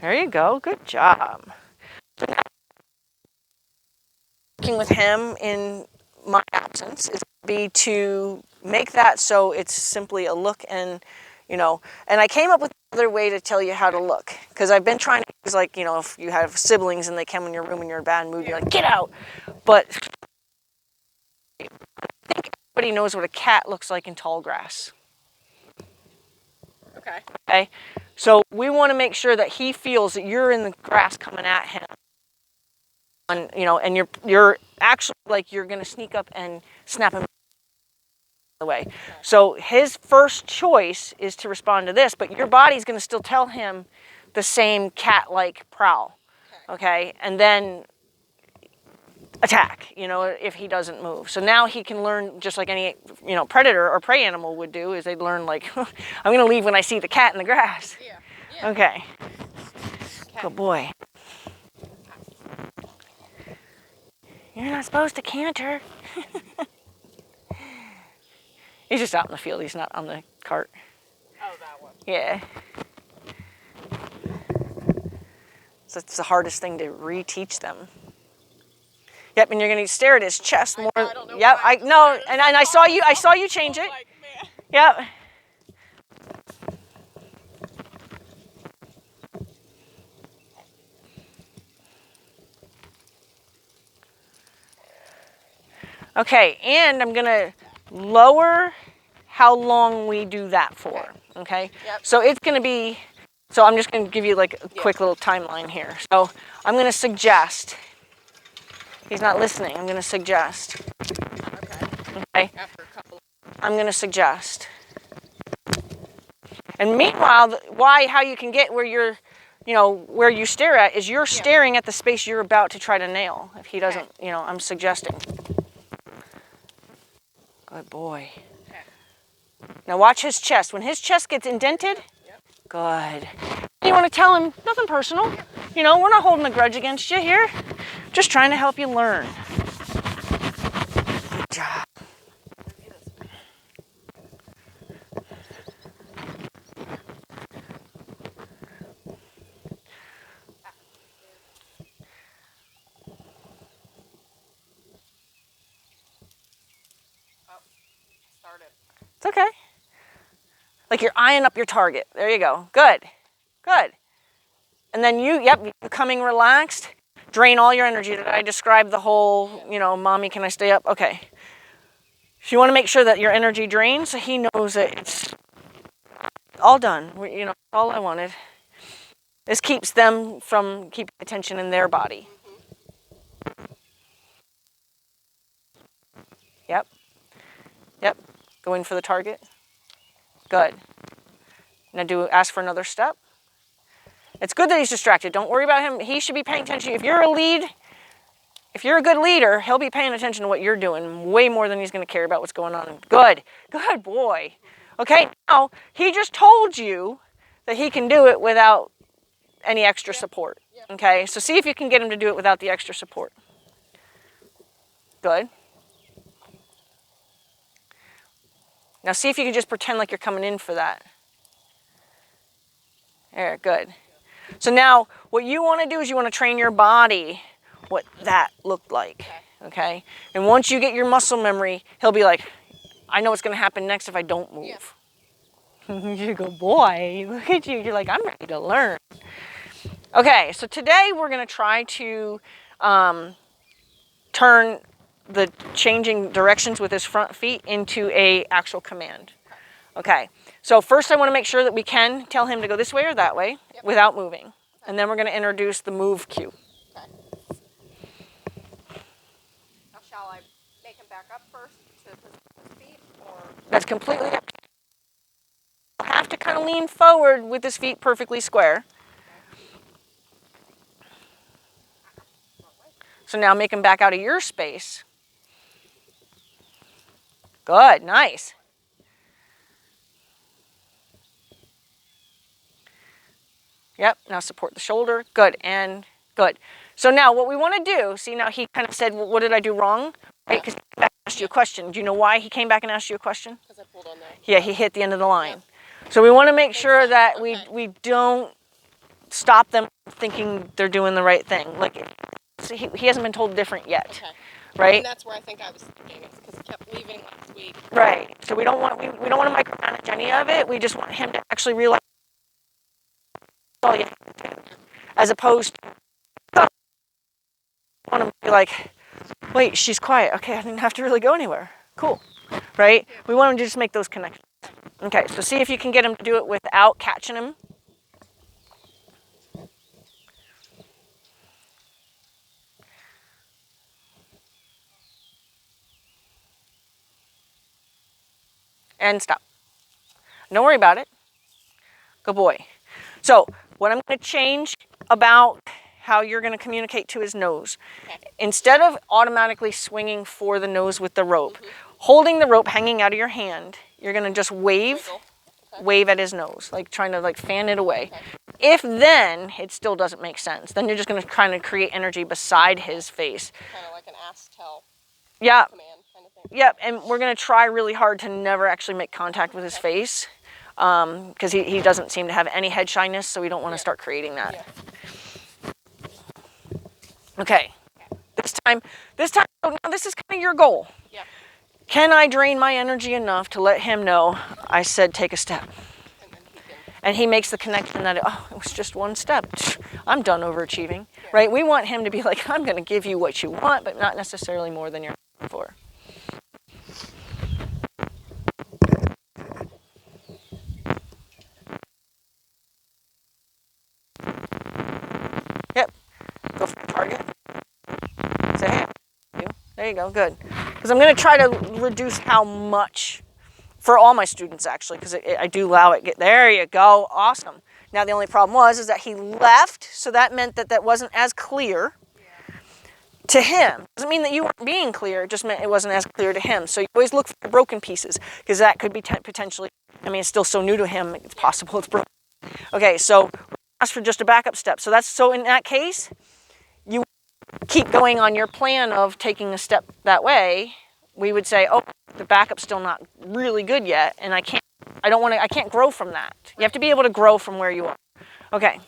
There you go. Good job. Working with him in my absence is be to make that so it's simply a look and, and I came up with another way to tell you how to look because I've been trying to use like, if you have siblings and they come in your room and you're in a bad mood, you're like, get out. But I think everybody knows what a cat looks like in tall grass. Okay. So we want to make sure that he feels that you're in the grass coming at him. And, and you're actually like you're going to sneak up and snap him away. So his first choice is to respond to this, but your body's going to still tell him the same cat-like prowl. Okay? And then attack, if he doesn't move. So now he can learn just like any, predator or prey animal would do is they'd learn like, I'm going to leave when I see the cat in the grass. Yeah. Okay. Good boy. You're not supposed to canter. He's just out in the field. He's not on the cart. Oh, that one. Yeah. So it's the hardest thing to reteach them. Yep, and you're going to stare at his chest more. I don't know yep, I know, and I saw you change it. Like, man. Yep. Okay, and I'm going to lower how long we do that for, okay? Yep. So it's going to be, so I'm just going to give you like a quick little timeline here. So I'm going to suggest, he's not listening, I'm going to suggest. Okay? After a couple. I'm going to suggest. And meanwhile, how you can get where you're, where you stare at is you're staring at the space you're about to try to nail. If he doesn't, I'm suggesting. Good boy. Okay. Now watch his chest. When his chest gets indented, good. You want to tell him, nothing personal. We're not holding a grudge against you here. Just trying to help you learn. Good job. It's okay. Like you're eyeing up your target. There you go. Good. Good. And then you're becoming relaxed. Drain all your energy. Did I describe the whole, mommy, can I stay up? Okay. So you want to make sure that your energy drains so he knows that it's all done. All I wanted. This keeps them from keeping attention in their body. Yep. Yep. Go in for the target. Good. Now ask for another step. It's good that he's distracted. Don't worry about him. He should be paying attention. If you're a good leader, he'll be paying attention to what you're doing way more than he's going to care about what's going on. Good. Good boy. Okay, now he just told you that he can do it without any extra support. Okay, so see if you can get him to do it without the extra support. Good. Now see if you can just pretend like you're coming in for that. There, good. So now what you want to do is you want to train your body what that looked like. Okay? And once you get your muscle memory, he'll be like, I know what's going to happen next if I don't move. Yeah. You go, boy, look at you. You're like, I'm ready to learn. Okay, so today we're going to try to turn the changing directions with his front feet into a actual command. Okay, so first I want to make sure that we can tell him to go this way or that way without moving. And then we're going to introduce the move cue. Okay. Now shall I make him back up first to his feet? Or? That's completely up to you. You'll have to kind of lean forward with his feet perfectly square. So now make him back out of your space. Good, nice. Yep, now support the shoulder. Good, and good. So now what we want to do, see now he kind of said, well, what did I do wrong? Right, because he asked you a question. Do you know why he came back and asked you a question? Because I pulled on there. Yeah, he hit the end of the line. So we want to make sure that we don't stop them thinking they're doing the right thing. Like, he hasn't been told different yet. Okay. Right? And that's where I think I was thinking, because he kept leaving last week. Right. So we don't want to micromanage any of it. We just want him to actually realize all you have to do. As opposed to want to be like, wait, she's quiet. Okay, I didn't have to really go anywhere. Cool. Right? We want him to just make those connections. Okay, so see if you can get him to do it without catching him. And stop. Don't worry about it. Good boy. So what I'm going to change about how you're going to communicate to his nose, instead of automatically swinging for the nose with the rope, holding the rope hanging out of your hand, you're going to just wave at his nose, like trying to fan it away. If then it still doesn't make sense, then you're just going to kind of create energy beside his face. Kind of like an ask-tell Yeah. command kind of thing. Yep, and we're going to try really hard to never actually make contact with his face, because he doesn't seem to have any head shyness, so we don't want to start creating that. Yeah. Okay, this time, oh, now this is kind of your goal. Yeah. Can I drain my energy enough to let him know I said take a step? And then he can. And he makes the connection that, it was just one step. I'm done overachieving, right? We want him to be like, I'm going to give you what you want, but not necessarily more than you're looking for. Yep. Go for the target. Say, hey, there you go, good. Because I'm going to try to reduce how much, for all my students actually, because I do allow it. There you go, awesome. Now the only problem is that he left, so that meant that wasn't as clear to him. Doesn't mean that you weren't being clear, it just meant it wasn't as clear to him. So you always look for broken pieces, because that could be potentially, it's still so new to him, it's possible it's broken. Okay, so ask for just a backup step. So in that case, you keep going on your plan of taking a step that way. We would say, oh, the backup's still not really good yet, and I can't grow from that. You have to be able to grow from where you are. Okay.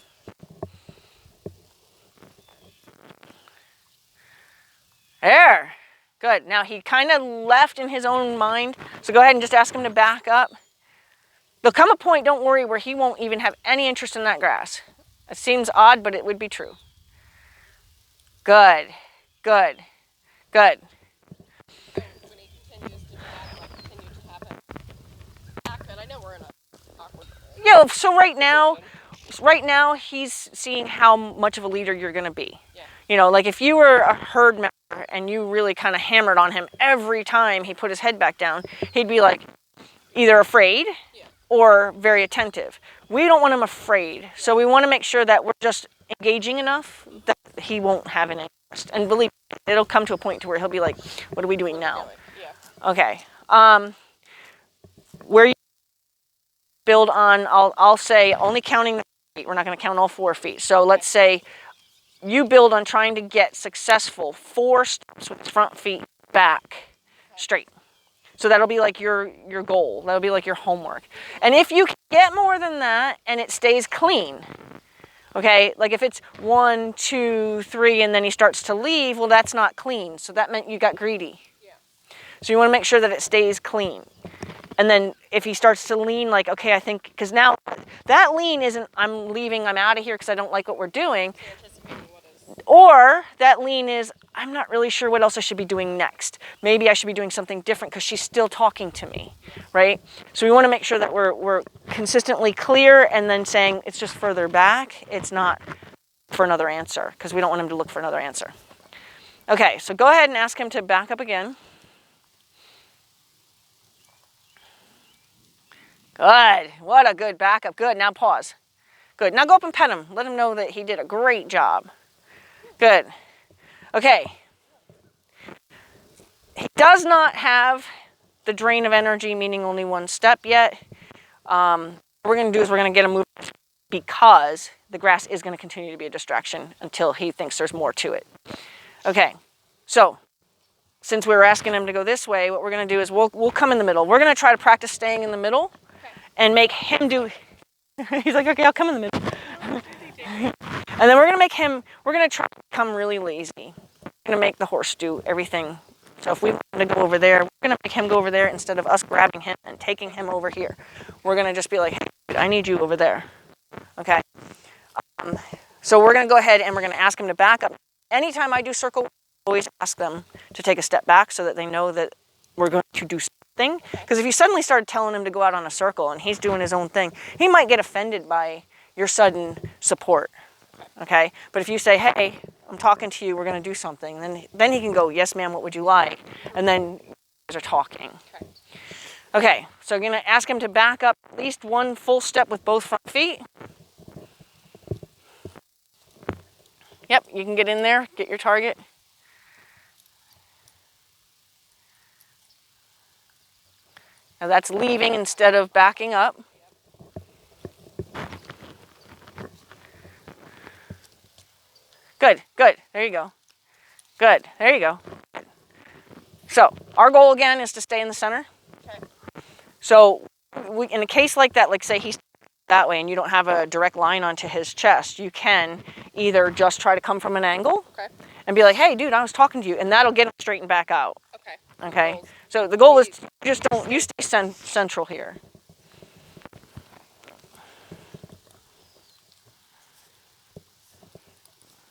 There. Good. Now he kind of left in his own mind, so go ahead and just ask him to back up. There'll come a point, don't worry, where he won't even have any interest in that grass. It seems odd, but it would be true. Good. Good. Good. When he continues to do that, I'll continue to have him back. And I know we're in a awkward. Yeah. So right now he's seeing how much of a leader you're going to be. Yeah. Like if you were a herd member and you really kind of hammered on him every time he put his head back down, he'd be like either afraid or very attentive. We don't want him afraid, so we want to make sure that we're just engaging enough that he won't have an interest. And believe me, it'll come to a point to where he'll be like, what are we doing now? Yeah. Okay. Where you build on, I'll say only counting the feet. We're not going to count all 4 feet. So let's say you build on trying to get successful 4 steps with front feet back straight. So that'll be like your goal. That'll be like your homework. And if you can get more than that and it stays clean, okay, like if it's 1, 2, 3, and then he starts to leave, well, that's not clean. So that meant you got greedy. Yeah. So you want to make sure that it stays clean. And then if he starts to lean, like, okay, I think, because now that lean isn't, I'm leaving, I'm out of here because I don't like what we're doing. Or that lean is, I'm not really sure what else I should be doing next. Maybe I should be doing something different because she's still talking to me, right? So we want to make sure that we're consistently clear and then saying it's just further back. It's not for another answer because we don't want him to look for another answer. Okay, so go ahead and ask him to back up again. Good. What a good backup. Good. Now pause. Good. Now go up and pet him. Let him know that he did a great job. Good. Okay. He does not have the drain of energy, meaning only 1 step yet. What we're going to do is we're going to get him moving because the grass is going to continue to be a distraction until he thinks there's more to it. Okay. So since we were asking him to go this way, what we're going to do is we'll come in the middle. We're going to try to practice staying in the middle and make him do. He's like, okay, I'll come in the middle. And then we're going to try to become really lazy. We're going to make the horse do everything. So if we want him to go over there, we're going to make him go over there instead of us grabbing him and taking him over here. We're going to just be like, hey, I need you over there. Okay? So we're going to go ahead and we're going to ask him to back up. Anytime I do circle, I always ask them to take a step back so that they know that we're going to do something. Because if you suddenly started telling him to go out on a circle and he's doing his own thing, he might get offended by your sudden support. Okay? But if you say, hey, I'm talking to you, we're going to do something, then he can go, yes, ma'am, what would you like? And then you guys are talking. Okay, so you're going to ask him to back up at least one full step with both front feet. Yep, you can get in there, get your target. Now that's leaving instead of backing up. Good, good, there you go. Good, there you go. So our goal again is to stay in the center. Okay. So in a case like that, like say he's that way and you don't have a direct line onto his chest, you can either just try to come from an angle and be like, hey, dude, I was talking to you, and that'll get him straightened back out. Okay? So the goal is you stay central here.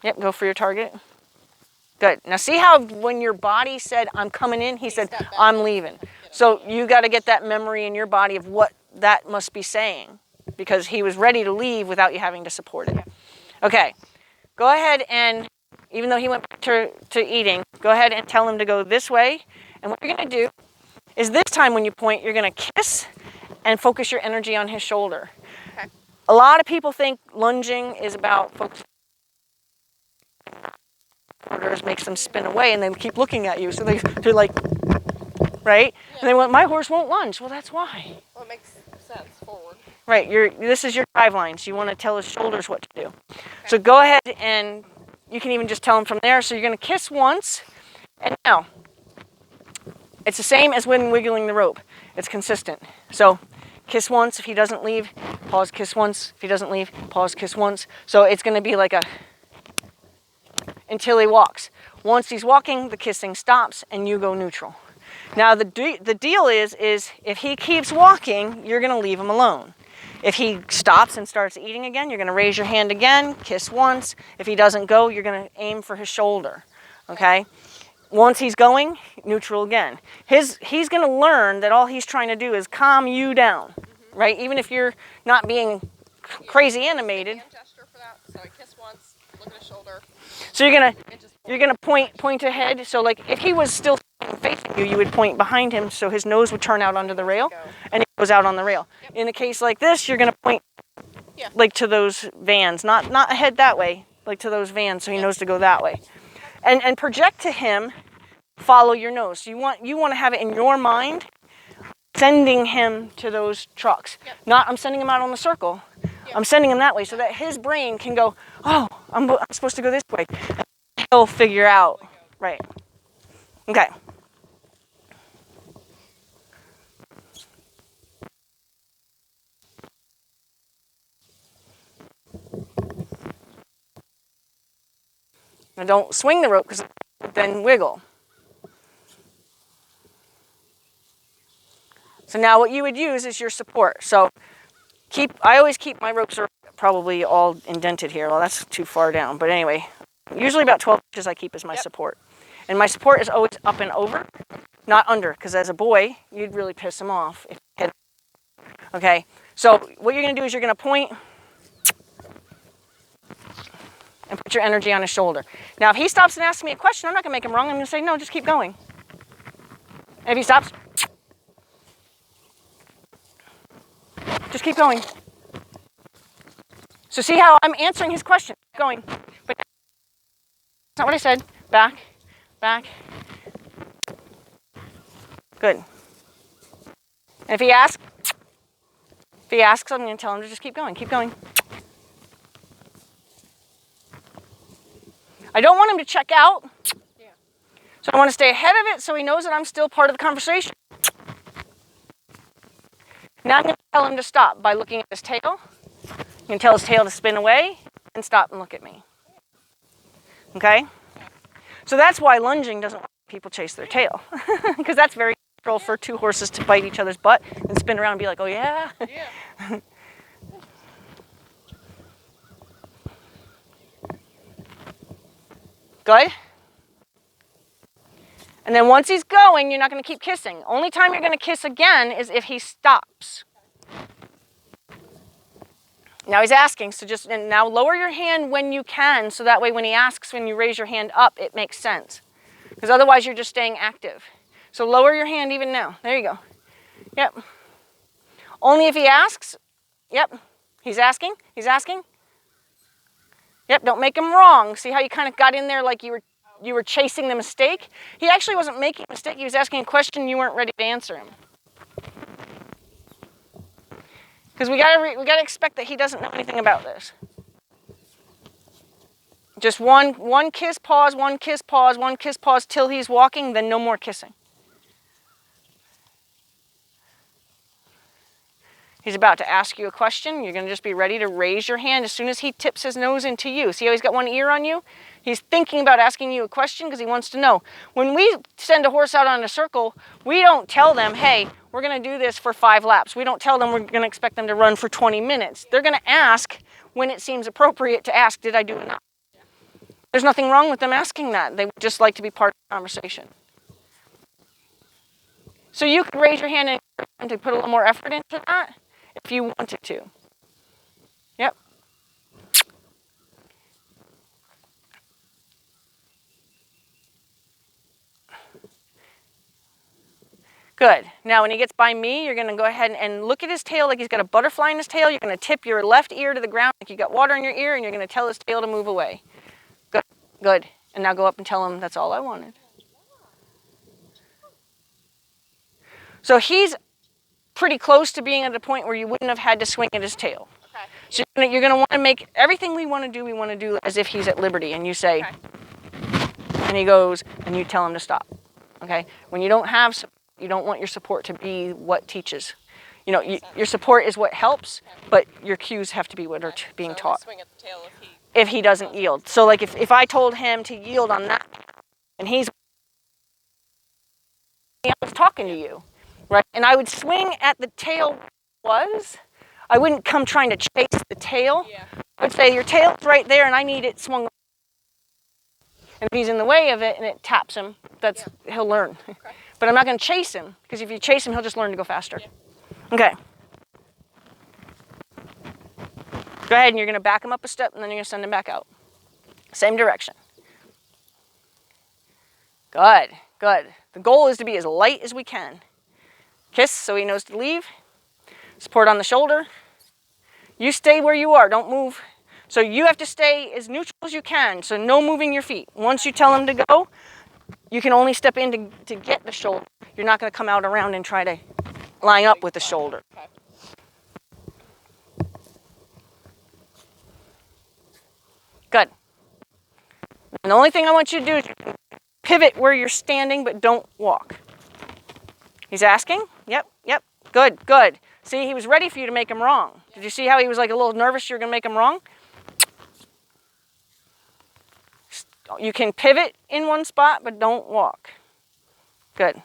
Yep, go for your target. Good. Now see how when your body said, I'm coming in, he said, I'm leaving. So you got to get that memory in your body of what that must be saying, because he was ready to leave without you having to support it. Okay. Go ahead and, even though he went to eating, go ahead and tell him to go this way. And what you're going to do is this time when you point, you're going to kiss and focus your energy on his shoulder. Okay. A lot of people think lunging is about focusing. Makes them spin away and they keep looking at you. So they're like, right? Yeah. And they went, my horse won't lunge. Well, that's why. Well, it makes sense forward. Right. This is your drive line. So you want to tell his shoulders what to do. Okay. So go ahead and you can even just tell him from there. So you're going to kiss once. And now, it's the same as when wiggling the rope. It's consistent. So kiss once. If he doesn't leave, pause, kiss once. If he doesn't leave, pause, kiss once. So it's going to be like until he walks. Once he's walking, the kissing stops and you go neutral. Now the deal is if he keeps walking, you're going to leave him alone. If he stops and starts eating again, you're going to raise your hand again, kiss once. If he doesn't go, you're going to aim for his shoulder. Okay? Once he's going, neutral again. He's going to learn that all he's trying to do is calm you down, right? Even if you're not being crazy animated. Hand gesture for that. So I kiss once, look at his shoulder. So you're gonna point ahead. So like if he was still facing you, you would point behind him so his nose would turn out onto the rail, and he goes out on the rail. Yep. In a case like this, you're gonna point like to those vans, not ahead that way, like to those vans, so he knows to go that way, and project to him, follow your nose. So you want to have it in your mind, sending him to those trucks. Yep. Not I'm sending him out on the circle. Yep. I'm sending him that way so that his brain can go, oh, I'm supposed to go this way. He'll figure out, right. Okay. Now don't swing the rope because then wiggle. So now what you would use is your support. So I always keep my ropes are probably all indented here. Well, that's too far down. But anyway, usually about 12 inches I keep as my support. And my support is always up and over, not under, because as a boy, you'd really piss him off. Okay, so what you're going to do is you're going to point and put your energy on his shoulder. Now, if he stops and asks me a question, I'm not going to make him wrong. I'm going to say, no, just keep going. And if he stops, just keep going. So see how I'm answering his question, going. But that's not what I said. Back, back. Good. And if he asks, I'm going to tell him to just keep going, keep going. I don't want him to check out. Yeah. So I want to stay ahead of it so he knows that I'm still part of the conversation. Now I'm going to tell him to stop by looking at his tail. You can tell his tail to spin away and stop and look at me. Okay? So that's why lunging doesn't let people chase their tail. Because that's very natural for two horses to bite each other's butt and spin around and be like, oh yeah? Yeah. Good? And then once he's going, you're not going to keep kissing. Only time you're going to kiss again is if he stops. Now he's asking, so just and now lower your hand when you can, so that way when he asks, when you raise your hand up, it makes sense. Because otherwise you're just staying active. So lower your hand even now. There you go. Yep. Only if he asks. Yep. He's asking. He's asking. Yep. Don't make him wrong. See how you kind of got in there like you were chasing the mistake? He actually wasn't making a mistake. He was asking a question you weren't ready to answer him. Because we gotta expect that he doesn't know anything about this. Just one kiss, pause, one kiss, pause, one kiss, pause till he's walking, then no more kissing. He's about to ask you a question. You're going to just be ready to raise your hand as soon as he tips his nose into you. See how he's got one ear on you? He's thinking about asking you a question because he wants to know. When we send a horse out on a circle, we don't tell them, hey, we're going to do this for 5 laps. We don't tell them we're going to expect them to run for 20 minutes. They're going to ask when it seems appropriate to ask, did I do enough? There's nothing wrong with them asking that. They would just like to be part of the conversation. So you could raise your hand and to put a little more effort into that if you wanted to. Yep. Good. Now when he gets by me, you're going to go ahead and look at his tail like he's got a butterfly in his tail. You're going to tip your left ear to the ground like you got water in your ear, and you're going to tell his tail to move away. Good. Good. And now go up and tell him that's all I wanted. So he's pretty close to being at a point where you wouldn't have had to swing at his tail. Okay. So you're going to want to make everything we want to do as if he's at liberty. And you say, Okay. and he goes, and you tell him to stop. Okay? When you don't have support, you don't want your support to be what teaches. You know, your support is what helps, but your cues have to be what are being taught. Swing at the tail if he doesn't yield. So like if I told him to yield on that, and I was talking to you, right? And I would swing at the tail I wouldn't come trying to chase the tail. Yeah. I would say, your tail's right there and I need it swung. And if he's in the way of it and it taps him, he'll learn. Okay. But I'm not going to chase him, because if you chase him, he'll just learn to go faster. Yeah. Okay. Go ahead, and you're going to back him up a step, and then you're going to send him back out. Same direction. Good, good. The goal is to be as light as we can. Kiss so he knows to leave. Support on the shoulder. You stay where you are, don't move. So you have to stay as neutral as you can, so no moving your feet. Once you tell him to go, you can only step in to get the shoulder. You're not going to come out around and try to line up with the shoulder. Okay. Good. And the only thing I want you to do is pivot where you're standing, but don't walk. He's asking? Yep, yep. Good, good. See, he was ready for you to make him wrong. Did you see how he was like a little nervous you were going to make him wrong? You can pivot in one spot, but don't walk. Good.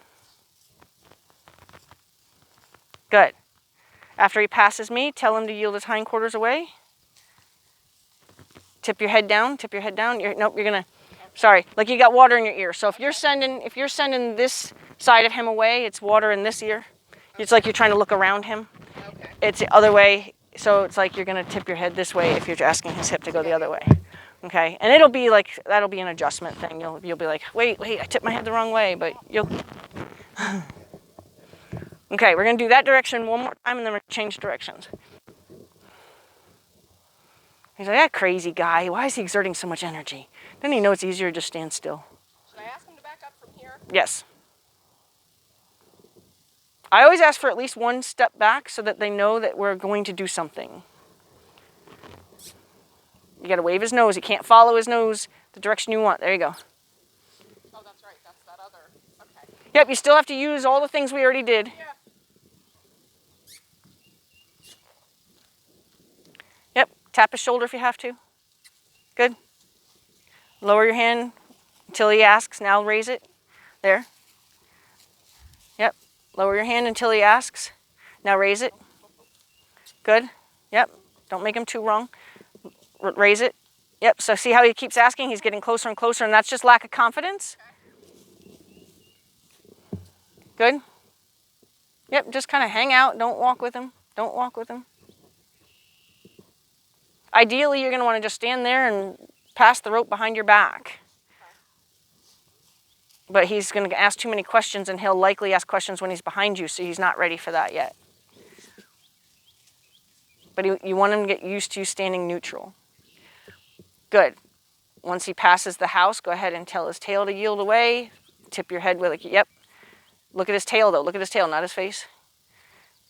Good. After he passes me, tell him to yield his hindquarters away. Tip your head down, tip your head down. Nope, you're going to, sorry, like you got water in your ear. So if you're sending this side of him away, it's water in this ear. It's like you're trying to look around him. Okay. It's the other way, so it's like you're going to tip your head this way if you're asking his hip to go the other way. Okay, and it'll be like, that'll be an adjustment thing. You'll be like, wait, I tipped my head the wrong way, but you'll... Okay, we're going to do that direction one more time, and then we're going to change directions. He's like, that crazy guy, why is he exerting so much energy? Then he knows it's easier to just stand still. Should I ask him to back up from here? Yes. I always ask for at least one step back so that they know that we're going to do something. You got to wave his nose. He can't follow his nose the direction you want. There you go. Oh, that's right. That's Yep, you still have to use all the things we already did. Yeah. Yep, tap his shoulder if you have to. Good. Lower your hand until he asks. Now raise it. There. Yep. Lower your hand until he asks. Now raise it. Good. Yep. Don't make him too wrong. Raise it. Yep. So see how he keeps asking? He's getting closer and closer, and that's just lack of confidence. Good. Yep. Just kind of hang out. Don't walk with him. Don't walk with him. Ideally, you're going to want to just stand there and pass the rope behind your back. But he's going to ask too many questions, and he'll likely ask questions when he's behind you, so he's not ready for that yet. But you want him to get used to standing neutral. Good. Once he passes the house, go ahead and tell his tail to yield away. Tip your head with a, yep. Look at his tail, though. Look at his tail, not his face.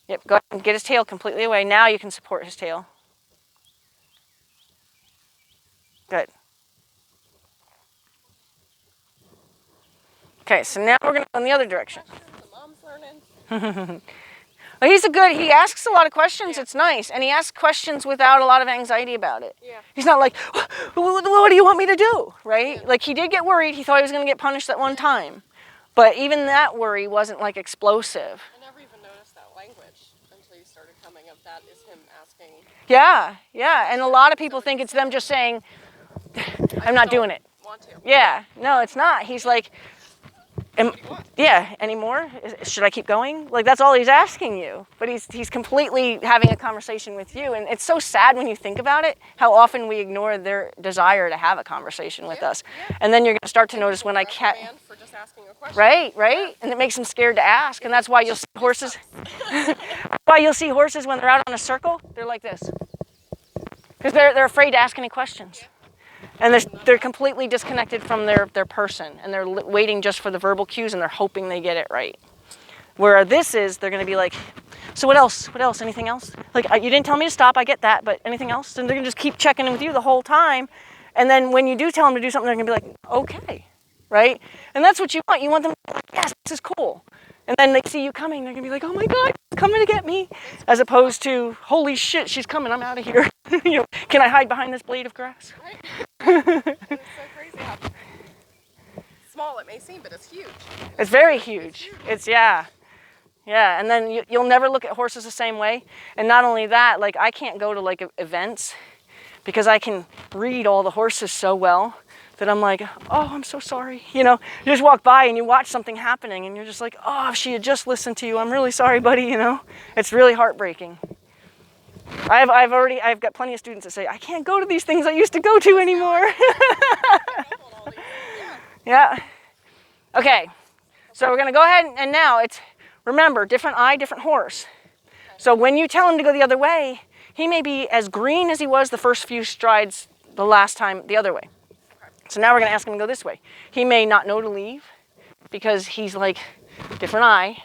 Yep, go ahead and get his tail completely away. Now you can support his tail. Good. Okay, so now we're going to go in the other direction. The mom's learning. Well, he asks a lot of questions. Yeah. It's nice. And he asks questions without a lot of anxiety about it. Yeah. He's not like, what do you want me to do? Right? Yeah. Like, he did get worried. He thought he was going to get punished that one time. But even that worry wasn't, like, explosive. I never even noticed that language until you started coming up. That is him asking. Yeah, yeah. And a lot of people think it's them just saying, I'm not doing it. Want to. Yeah. No, it's not. He's like, yeah, anymore? Should I keep going? Like, that's all he's asking you. But he's completely having a conversation with you. And it's so sad when you think about it, how often we ignore their desire to have a conversation with us. Yeah. And then you're going to start to notice when I can't. For just asking a question. Right. Yeah. And it makes them scared to ask. And that's why you'll see horses. Why you'll see horses when they're out on a circle, they're like this. Because they're afraid to ask any questions. Yeah. And they're completely disconnected from their person, and they're waiting just for the verbal cues, and they're hoping they get it right. Where this is, they're going to be like, so what else? What else? Anything else? Like, you didn't tell me to stop, I get that, but anything else? And they're going to just keep checking in with you the whole time. And then when you do tell them to do something, they're going to be like, okay, right? And that's what you want. You want them to be like, yes, this is cool. And then they see you coming, they're going to be like, oh my God, she's coming to get me. As opposed to, holy shit, she's coming, I'm out of here. You know, can I hide behind this blade of grass? Right. It's so crazy how small it may seem, but it's huge. It's very huge. It's, yeah. Yeah, and then you'll never look at horses the same way. And not only that, like, I can't go to, like, events because I can read all the horses so well that I'm like, oh, I'm so sorry. You know, you just walk by and you watch something happening and you're just like, oh, if she had just listened to you, I'm really sorry, buddy, you know. It's really heartbreaking. I've got plenty of students that say, I can't go to these things I used to go to anymore. Yeah. Okay. So we're going to go ahead and now remember, different eye, different horse. So when you tell him to go the other way, he may be as green as he was the first few strides the last time the other way. So now we're going to ask him to go this way. He may not know to leave because he's like different eye.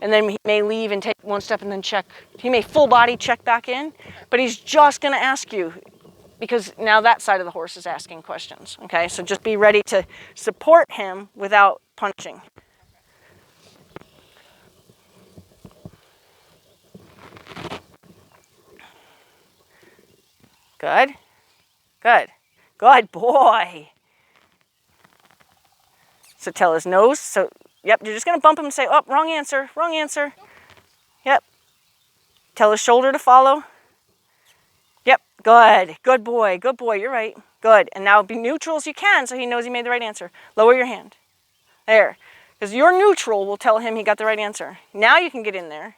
And then he may leave and take one step and then check. He may full body check back in, but he's just going to ask you because now that side of the horse is asking questions. Okay, so just be ready to support him without punching. Good. Good. Good boy. So tell his nose. So, yep, you're just going to bump him and say, oh, wrong answer, wrong answer. Yep. Tell his shoulder to follow. Yep, good. Good boy, you're right. Good. And now be neutral as you can so he knows he made the right answer. Lower your hand. There. Because your neutral will tell him he got the right answer. Now you can get in there.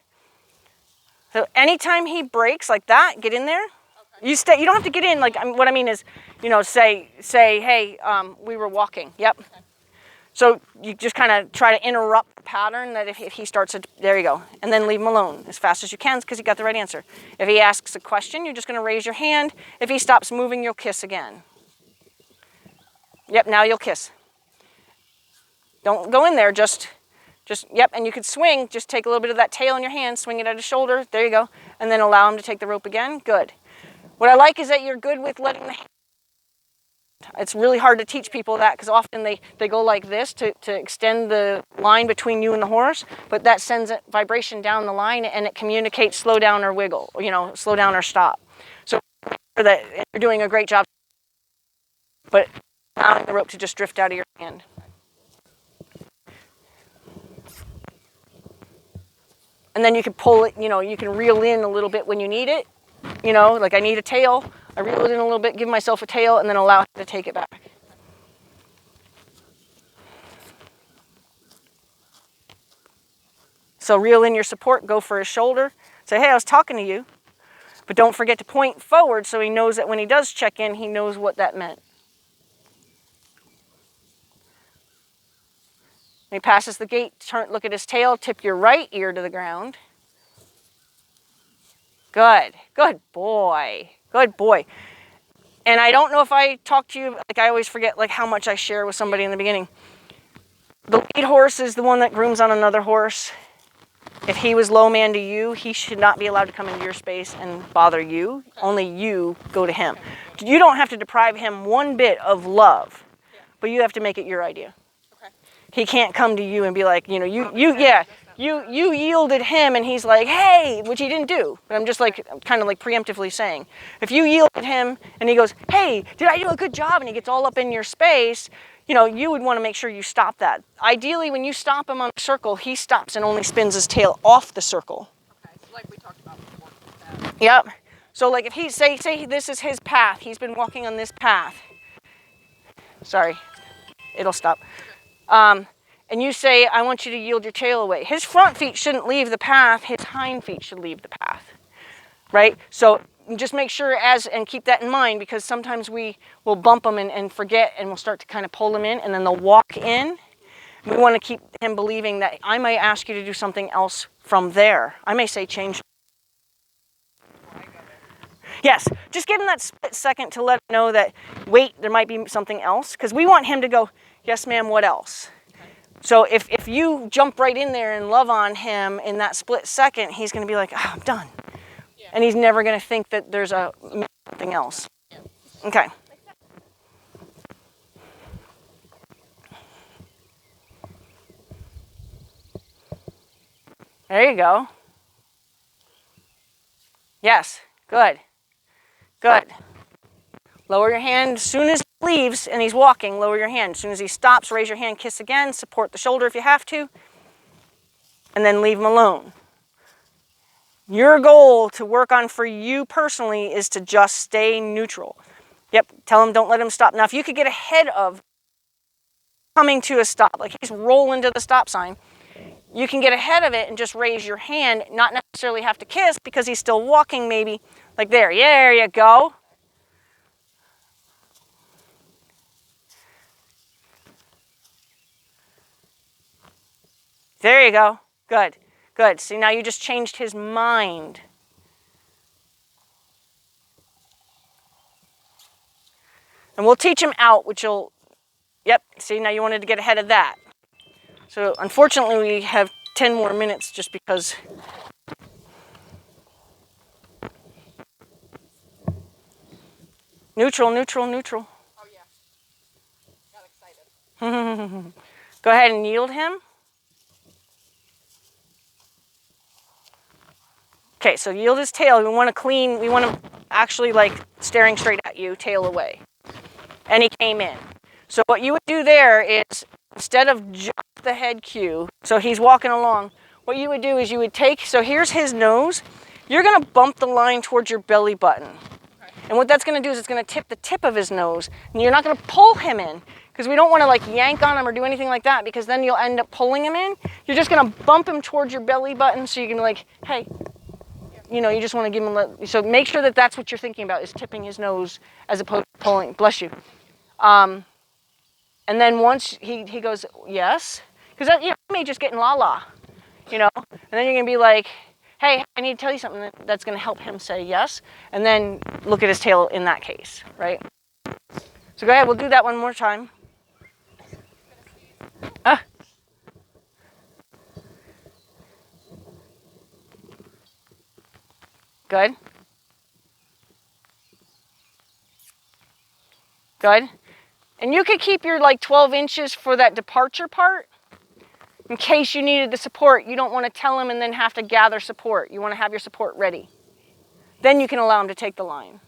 So anytime he breaks like that, get in there. You stay. You don't have to get in. Like, what I mean is, you know, say, hey, we were walking. Yep. Okay. So you just kind of try to interrupt the pattern that if he starts to, there you go, and then leave him alone as fast as you can because you got the right answer. If he asks a question, you're just going to raise your hand. If he stops moving, you'll kiss again. Yep. Now you'll kiss. Don't go in there. Just, yep. And you could swing. Just take a little bit of that tail in your hand, swing it at his shoulder. There you go, and then allow him to take the rope again. Good. What I like is that you're good with letting the It's really hard to teach people that because often they go like this to extend the line between you and the horse, but that sends a vibration down the line and it communicates slow down or wiggle, slow down or stop. So that you're doing a great job, but allowing the rope to just drift out of your hand. And then you can pull it, you can reel in a little bit when you need it. Like I need a tail. I reel it in a little bit, give myself a tail, and then allow him to take it back. So reel in your support, go for his shoulder. Say, hey, I was talking to you. But don't forget to point forward so he knows that when he does check in, he knows what that meant. When he passes the gate, look at his tail, tip your right ear to the ground. Good. Good boy. Good boy. And I don't know if I talked to you, I always forget how much I share with somebody in the beginning. The lead horse is the one that grooms on another horse. If he was low man to you, he should not be allowed to come into your space and bother you. Only you go to him. You don't have to deprive him one bit of love, but you have to make it your idea. He can't come to you and be like, you yielded him and he's like, hey, which he didn't do. But I'm just kind of preemptively saying, if you yielded him and he goes, hey, did I do a good job? And he gets all up in your space, you would want to make sure you stop that. Ideally, when you stop him on a circle, he stops and only spins his tail off the circle. Okay, so like we talked about before. Yep. So if he say this is his path, he's been walking on this path. Sorry, it'll stop. And you say, I want you to yield your tail away. His front feet shouldn't leave the path. His hind feet should leave the path, right? So just make sure and keep that in mind because sometimes we will bump them and forget and we'll start to kind of pull them in and then they'll walk in. We want to keep him believing that I might ask you to do something else from there. I may say change. Yes, just give him that split second to let him know that, wait, there might be something else. Because we want him to go, yes, ma'am, what else? So if you jump right in there and love on him in that split second, he's going to be like, I'm done. Yeah. And he's never going to think that there's something else. Yeah. Okay. There you go. Yes, good. Good. Lower your hand as soon as he leaves and he's walking, lower your hand. As soon as he stops, raise your hand, kiss again, support the shoulder if you have to, and then leave him alone. Your goal to work on for you personally is to just stay neutral. Yep, tell him don't let him stop. Now, if you could get ahead of coming to a stop, like he's rolling to the stop sign, you can get ahead of it and just raise your hand, not necessarily have to kiss because he's still walking maybe. Like there, yeah, there you go. There you go. Good. Good. See, now you just changed his mind. And we'll teach him out, which will, yep, see, now you wanted to get ahead of that. So unfortunately, we have 10 more minutes just because. Neutral, neutral, neutral. Oh, yeah. Got excited. Go ahead and yield him. Okay, so yield his tail. We want to actually staring straight at you, tail away. And he came in. So what you would do there is, instead of jump the head cue, so he's walking along, what you would do is you would so here's his nose. You're going to bump the line towards your belly button. Okay. And what that's going to do is it's going to tip the tip of his nose. And you're not going to pull him in, because we don't want to yank on him or do anything like that, because then you'll end up pulling him in. You're just going to bump him towards your belly button so you can hey, you just want to give him so make sure that that's what you're thinking about, is tipping his nose as opposed to pulling. Bless you. And then once he goes, yes, because you may just get in la-la, and then you're going to be like, hey, I need to tell you something that's going to help him say yes, and then look at his tail in that case, right? So go ahead, we'll do that one more time. Good. Good. And you could keep your like 12 inches for that departure part in case you needed the support. You don't want to tell him and then have to gather support. You want to have your support ready. Then you can allow him to take the line.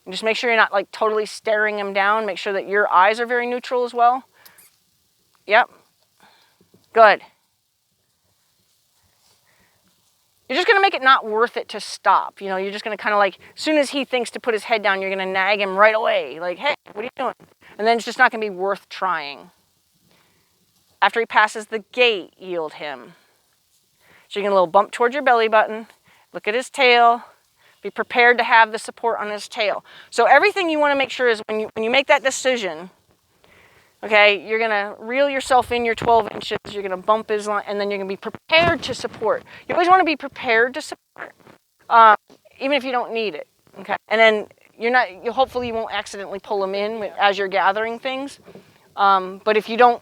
And just make sure you're not like totally staring him down. Make sure that your eyes are very neutral as well. Yep. Good. You're just going to make it not worth it to stop. You know, you're just going to kind of like, as soon as he thinks to put his head down, you're going to nag him right away. Like, hey, what are you doing? And then it's just not going to be worth trying. After he passes the gate, yield him. So you get a little bump towards your belly button. Look at his tail. Be prepared to have the support on his tail. So everything you want to make sure is when you make that decision, okay, you're going to reel yourself in your 12 inches. You're going to bump his line, and then you're going to be prepared to support. You always want to be prepared to support, even if you don't need it. Okay, and then hopefully you won't accidentally pull him in as you're gathering things. But if you don't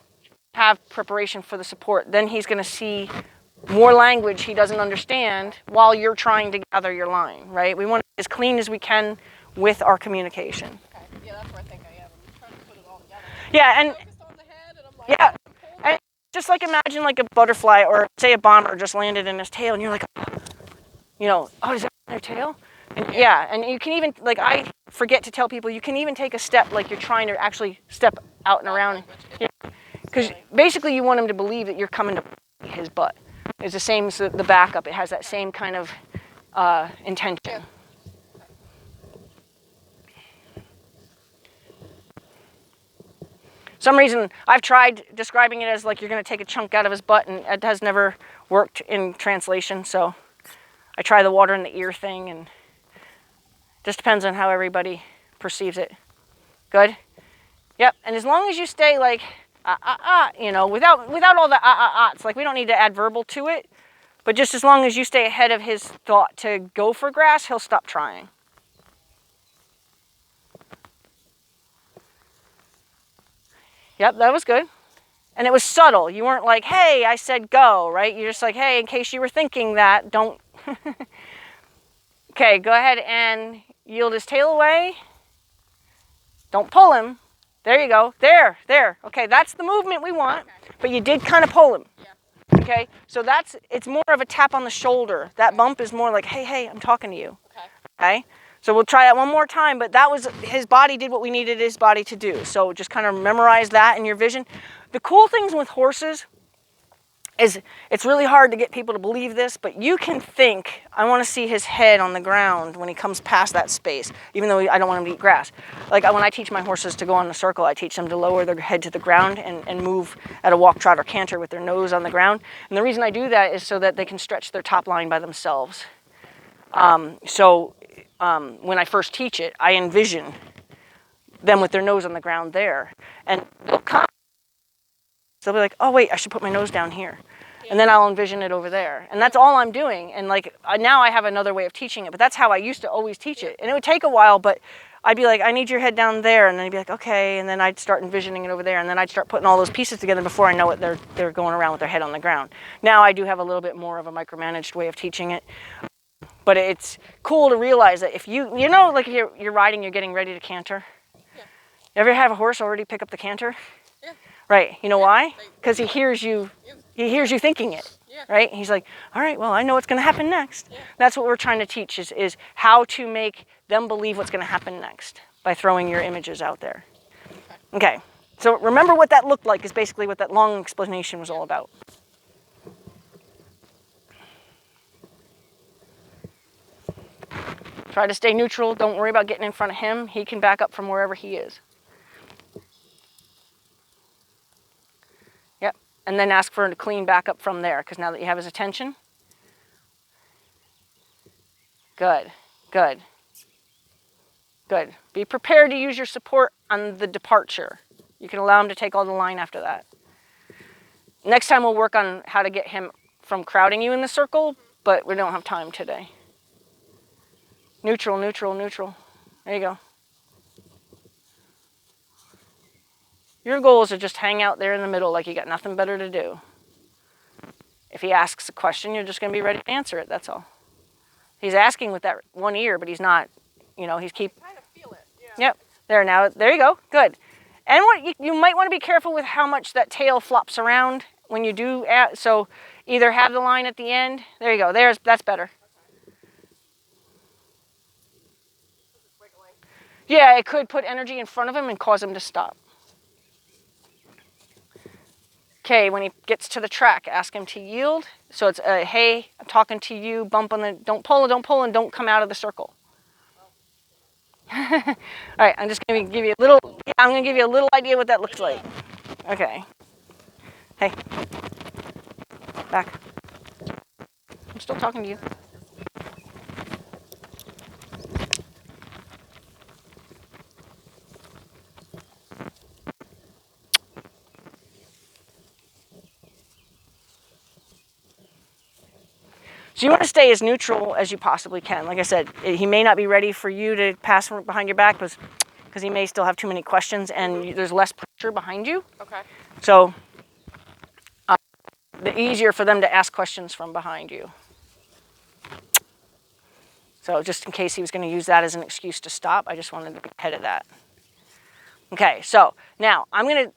have preparation for the support, then he's going to see more language he doesn't understand while you're trying to gather your line, right? We want it as clean as we can with our communication. Okay. Yeah, that's where I think I am. I'm trying to put it all together. Yeah, and Focused on the head, and I'm like, yeah, and just like imagine like a butterfly or say a bomber just landed in his tail, and you're like, you know, oh, is that their tail? And yeah, and you can even like I forget to tell people you can even take a step like you're trying to actually step out and around, because basically you want him to believe that you're coming to his butt. It's the same as the backup. It has that same kind of intention. Some reason I've tried describing it as like you're going to take a chunk out of his butt, and it has never worked in translation. So I try the water in the ear thing, and just depends on how everybody perceives it. Good? Yep. And as long as you stay like you know, without all the it's like we don't need to add verbal to it. But just as long as you stay ahead of his thought to go for grass, he'll stop trying. Yep, that was good. And it was subtle. You weren't like, hey, I said go, right? You're just like, hey, in case you were thinking that, don't. Okay, go ahead and yield his tail away. Don't pull him. There you go. There. Okay, that's the movement we want. Okay. But you did kind of pull him. Yeah. Okay, so it's more of a tap on the shoulder. That bump is more like, hey, I'm talking to you. Okay, so we'll try that one more time, but that was, his body did what we needed his body to do. So just kind of memorize that in your vision. The cool things with horses is it's really hard to get people to believe this, but you can think, I want to see his head on the ground when he comes past that space, even though I don't want him to eat grass. Like when I teach my horses to go on a circle, I teach them to lower their head to the ground and move at a walk, trot, or canter with their nose on the ground. And the reason I do that is so that they can stretch their top line by themselves. When I first teach it, I envision them with their nose on the ground there. And they'll be like, oh wait, I should put my nose down here. And then I'll envision it over there. And that's all I'm doing. And like now I have another way of teaching it, but that's how I used to always teach it. And it would take a while, but I'd be like, I need your head down there. And then he'd be like, okay. And then I'd start envisioning it over there. And then I'd start putting all those pieces together before I know it, they're going around with their head on the ground. Now I do have a little bit more of a micromanaged way of teaching it. But it's cool to realize that if you know, like you're riding, you're getting ready to canter. Yeah. You ever have a horse already pick up the canter? Yeah. Right. You know why? Because he hears you. He hears you thinking it. Yeah. Right. He's like, all right, well, I know what's going to happen next. Yeah. That's what we're trying to teach is how to make them believe what's going to happen next by throwing your images out there. Okay. So remember what that looked like is basically what that long explanation was all about. Try to stay neutral. Don't worry about getting in front of him. He can back up from wherever he is. Yep. And then ask for a clean backup from there, because now that you have his attention. Good. Be prepared to use your support on the departure. You can allow him to take all the line after that. Next time we'll work on how to get him from crowding you in the circle, but we don't have time today. Neutral. There you go. Your goal is to just hang out there in the middle like you got nothing better to do. If he asks a question, you're just going to be ready to answer it. That's all. He's asking with that one ear, but he's not, he's kind of feel it. Yeah. Yep. There you go. Good. And what you might want to be careful with how much that tail flops around when you do. So either have the line at the end. There you go. That's better. Yeah, it could put energy in front of him and cause him to stop. Okay, when he gets to the track, ask him to yield. So it's hey, I'm talking to you, bump on the, don't pull, and don't come out of the circle. All right, I'm just going to give you a little idea what that looks like. Okay. Hey. Back. I'm still talking to you. So you want to stay as neutral as you possibly can. Like I said, he may not be ready for you to pass from behind your back because he may still have too many questions and there's less pressure behind you. Okay. So the easier for them to ask questions from behind you. So just in case he was going to use that as an excuse to stop, I just wanted to be ahead of that. Okay, so now I'm going to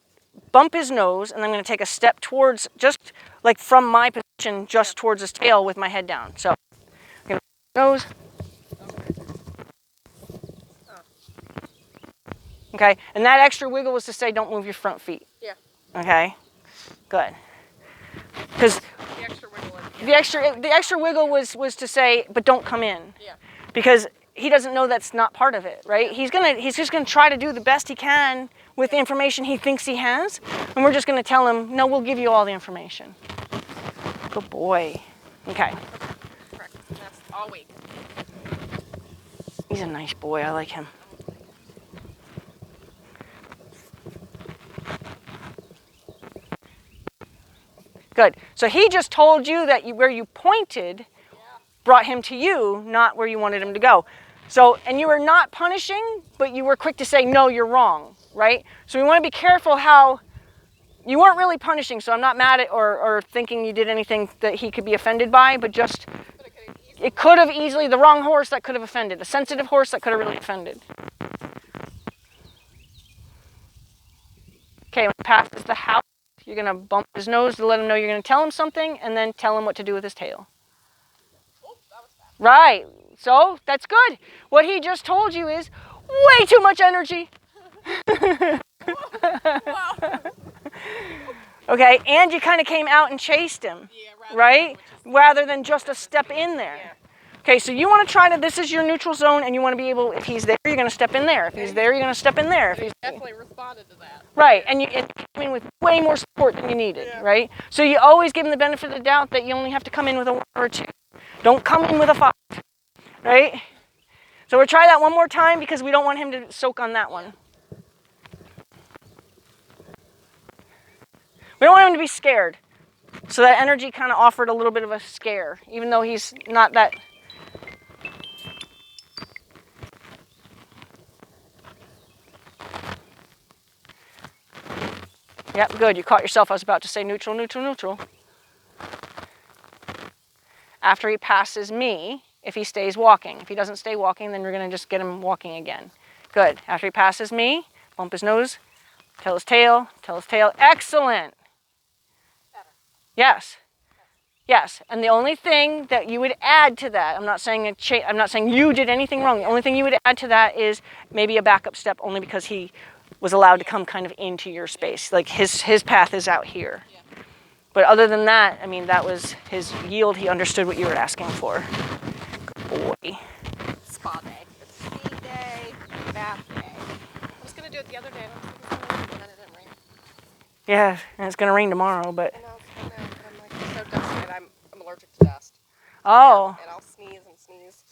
bump his nose and I'm going to take a step towards, just like from my position, just towards his tail with my head down. So I'm going to nose. Okay, and that extra wiggle was to say don't move your front feet. Yeah. Okay, good. Because the extra wiggle was to say, but don't come in. Yeah. Because he doesn't know that's not part of it, right? He's just gonna try to do the best he can with the information he thinks he has, and we're just gonna tell him, no, we'll give you all the information. Good boy. Okay. Correct. That's all week. He's a nice boy. I like him. Good. So he just told you that where you pointed brought him to you, not where you wanted him to go. So, and you were not punishing, but you were quick to say, no, you're wrong, right? So we want to be careful how you weren't really punishing, so I'm not mad at or thinking you did anything that he could be offended by, but just, it could have easily, the wrong horse that could have offended, the sensitive horse that could have really offended. Okay, when he passes the house, you're going to bump his nose to let him know you're going to tell him something, and then tell him what to do with his tail. Oh, that was fast. Right. So that's good. What he just told you is way too much energy. Okay, and you kind of came out and chased him, right? Rather than just a step in there. Yeah. Okay, so you want to try to, this is your neutral zone, and you want to be able, if he's there, you're going to step in there. If he's there, you're going to step in there. If he's definitely responded to that. right, and you came in with way more support than you needed, right? So you always give him the benefit of the doubt that you only have to come in with a 1 or 2. Don't come in with a 5, right? So we'll try that one more time because we don't want him to soak on that one. We don't want him to be scared. So that energy kind of offered a little bit of a scare, even though he's not that. Yep, good. You caught yourself. I was about to say neutral, neutral, neutral. After he passes me, if he stays walking. If he doesn't stay walking, then we're going to just get him walking again. Good. After he passes me, bump his nose, tell his tail, tell his tail. Excellent. Yes. Yes. And the only thing that you would add to that, I'm not saying you did anything wrong. The only thing you would add to that is maybe a backup step, only because he was allowed to come kind of into your space. Like his path is out here. But other than that, I mean, that was his yield. He understood what you were asking for. Good boy. Spa day. Speed day. Bath day. I was going to do it the other day. And I was like, it's going to rain, and then it didn't rain. Yeah, and it's going to rain tomorrow, but. I know, but I'm like so dusty, and I'm allergic to dust. Oh. And I'll sneeze and sneeze.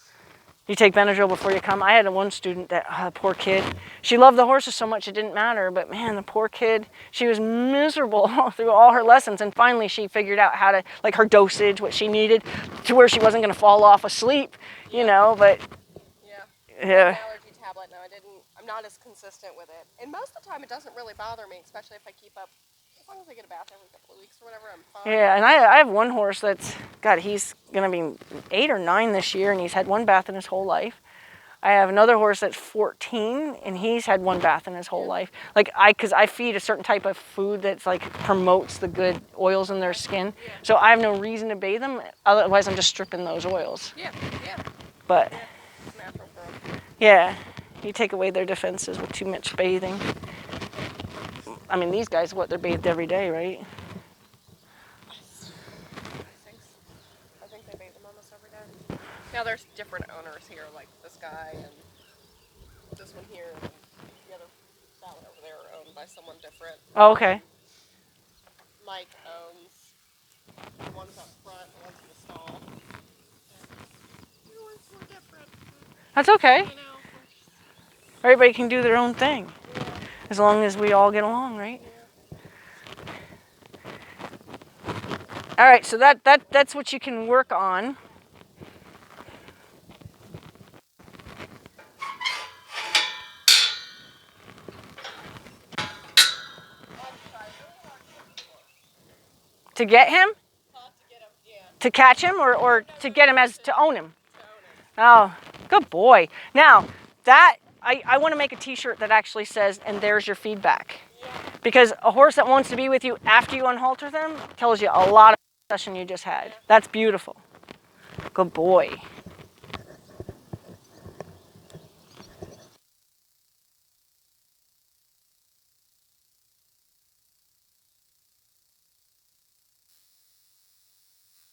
You take Benadryl before you come. I had one student that, poor kid, she loved the horses so much it didn't matter, but man, the poor kid, she was miserable through all her lessons, and finally she figured out how to, like her dosage, what she needed, to where she wasn't going to fall off asleep, you know, but. Yeah. Yeah. An allergy tablet, no, I'm not as consistent with it. And most of the time it doesn't really bother me, especially if I keep up long as I get a bath every couple of weeks or whatever, I'm fine. Yeah, and I have one horse that's, God, he's going to be 8 or 9 this year, and he's had one bath in his whole life. I have another horse that's 14, and he's had one bath in his whole life. Like, because I feed a certain type of food that's like promotes the good oils in their skin. Yeah. So I have no reason to bathe them. Otherwise, I'm just stripping those oils. Yeah, yeah. But, Yeah, it's natural for them. yeah, you take away their defenses with too much bathing. I mean, these guys, they're bathed every day, right? I think they bathe them almost every day. Now there's different owners here, like this guy and this one here, and that one over there are owned by someone different. Oh, okay. Mike owns the ones up front, the ones in the stall. Everyone's so different. That's okay. You know. Everybody can do their own thing. Yeah. As long as we all get along, right? Yeah. All right, so that's what you can work on. To get him? To get him, yeah. To catch him or to get him as to own him? To own him. Oh, good boy. Now, that I want to make a t-shirt that actually says, and there's your feedback. Yeah. Because a horse that wants to be with you after you unhalter them tells you a lot of the session you just had. That's beautiful. Good boy.